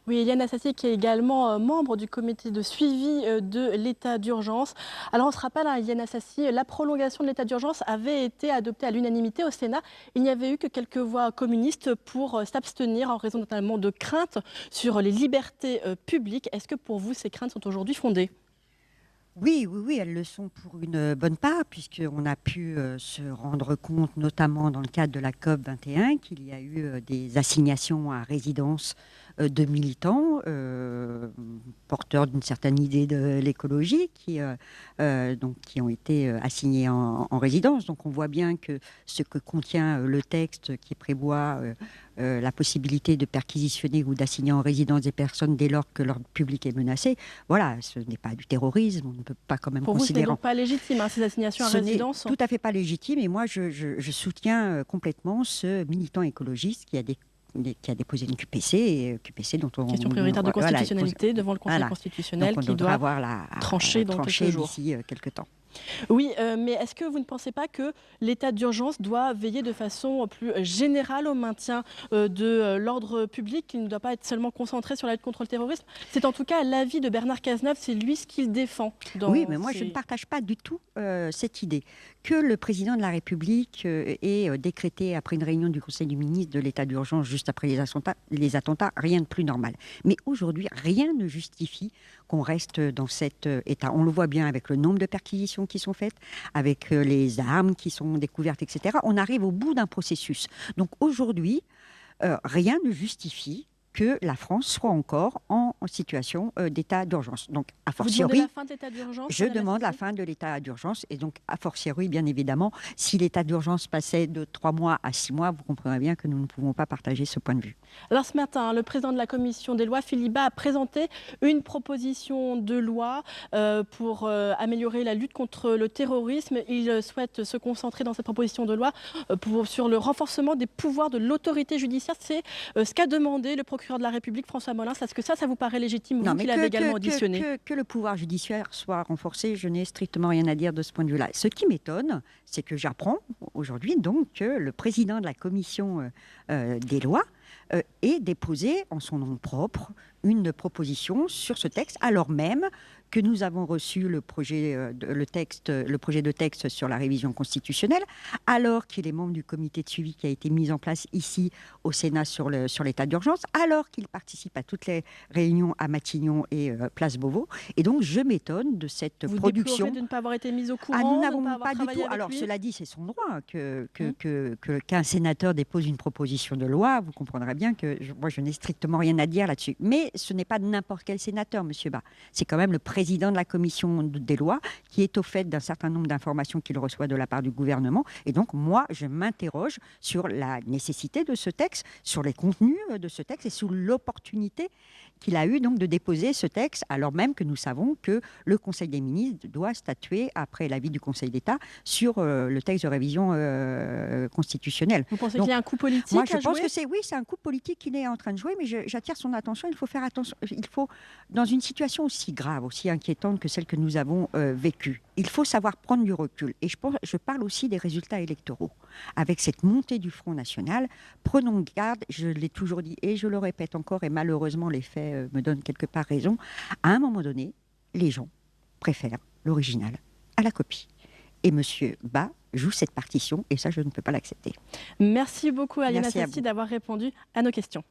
Oui, Éliane Assassi qui est également membre du comité de suivi de l'état d'urgence. Alors on se rappelle, hein, Éliane Assassi, la prolongation de l'état d'urgence avait été adoptée à l'unanimité au Sénat. Il n'y avait eu que quelques voix communistes pour s'abstenir en raison notamment de craintes sur les libertés publiques. Est-ce que pour vous ces craintes sont aujourd'hui fondées? Oui, oui, oui, elles le sont pour une bonne part, puisqu'on a pu se rendre compte, notamment dans le cadre de la COP 21, qu'il y a eu des assignations à résidence de militants porteurs d'une certaine idée de l'écologie donc, qui ont été assignés en résidence. Donc on voit bien que ce que contient le texte qui prévoit la possibilité de perquisitionner ou d'assigner en résidence des personnes dès lors que l'ordre public est menacé, voilà, ce n'est pas du terrorisme. On ne peut pas quand même Pour vous, ce n'est considérer... donc pas légitime, hein, ces assignations à Ce n'est résidence? tout à fait pas légitime et moi je soutiens complètement ce militant écologiste qui a déposé une QPC, et QPC dont on... Question prioritaire de Voilà, constitutionnalité devant le Conseil voilà. constitutionnel Donc on qui devrait doit avoir la trancher dans quelques jours. d'ici quelques temps. Oui, mais est-ce que vous ne pensez pas que l'état d'urgence doit veiller de façon plus générale au maintien de l'ordre public, qui ne doit pas être seulement concentré sur la lutte contre le terrorisme? C'est en tout cas l'avis de Bernard Cazeneuve, c'est lui ce qu'il défend Oui, dans mais moi je ne ces... partage pas du tout cette idée. Que le président de la République ait décrété après une réunion du Conseil des ministres de l'état d'urgence juste après les attentats, rien de plus normal. Mais aujourd'hui, rien ne justifie qu'on reste dans cet état. On le voit bien avec le nombre de perquisitions qui sont faites, avec les armes qui sont découvertes, etc. On arrive au bout d'un processus. Donc aujourd'hui, rien ne justifie que la France soit encore en situation d'état d'urgence. Donc, a Vous demandez la fortiori, fin de l'état d'urgence, je Madame demande la Assassi? fin de l'état d'urgence. Et donc, a fortiori, bien évidemment, si l'état d'urgence passait de 3 mois à 6 mois, vous comprendrez bien que nous ne pouvons pas partager ce point de vue. Alors ce matin, le président de la commission des lois, Philippe Bas, a présenté une proposition de loi pour améliorer la lutte contre le terrorisme. Il souhaite se concentrer dans cette proposition de loi sur le renforcement des pouvoirs de l'autorité judiciaire. C'est ce qu'a demandé le procureur de la République, François Molins. Est-ce que ça vous paraît légitime, Non, vous mais qui l'avez également auditionné? que le pouvoir judiciaire soit renforcé, je n'ai strictement rien à dire de ce point de vue-là. Ce qui m'étonne, c'est que j'apprends aujourd'hui donc que le président de la commission des lois ait déposé en son nom propre une proposition sur ce texte, alors même que nous avons reçu le projet de texte sur la révision constitutionnelle, alors qu'il est membre du comité de suivi qui a été mis en place ici au Sénat sur l'état d'urgence, alors qu'il participe à toutes les réunions à Matignon et Place Beauvau. Et donc, je m'étonne de cette Vous production. déplorez de ne pas avoir été mis au Ah, nous courant, de ne pas n'avons avoir pas du travaillé tout. avec Alors, lui? cela dit, c'est son droit Hum. qu'un sénateur dépose une proposition de loi. Vous comprendrez bien que moi, je n'ai strictement rien à dire là-dessus. Mais ce n'est pas n'importe quel sénateur, monsieur Bas. C'est quand même le président de la commission des lois qui est au fait d'un certain nombre d'informations qu'il reçoit de la part du gouvernement. Et donc, moi, je m'interroge sur la nécessité de ce texte, sur les contenus de ce texte et sur l'opportunité qu'il a eu donc de déposer ce texte, alors même que nous savons que le Conseil des ministres doit statuer, après l'avis du Conseil d'État, sur le texte de révision constitutionnelle. Vous pensez Donc, qu'il y a un coup politique moi, à je pense jouer? que c'est un coup politique qu'il est en train de jouer, mais j'attire son attention. Il faut faire attention. Il faut, dans une situation aussi grave, aussi inquiétante que celle que nous avons vécue, il faut savoir prendre du recul. Et je parle aussi des résultats électoraux. Avec cette montée du Front National, prenons garde, je l'ai toujours dit et je le répète encore, et malheureusement les faits me donnent quelque part raison, à un moment donné, les gens préfèrent l'original à la copie. Et monsieur Bas joue cette partition, et ça, je ne peux pas l'accepter. Merci beaucoup, Éliane Merci à Assassi, vous. d'avoir répondu à nos questions.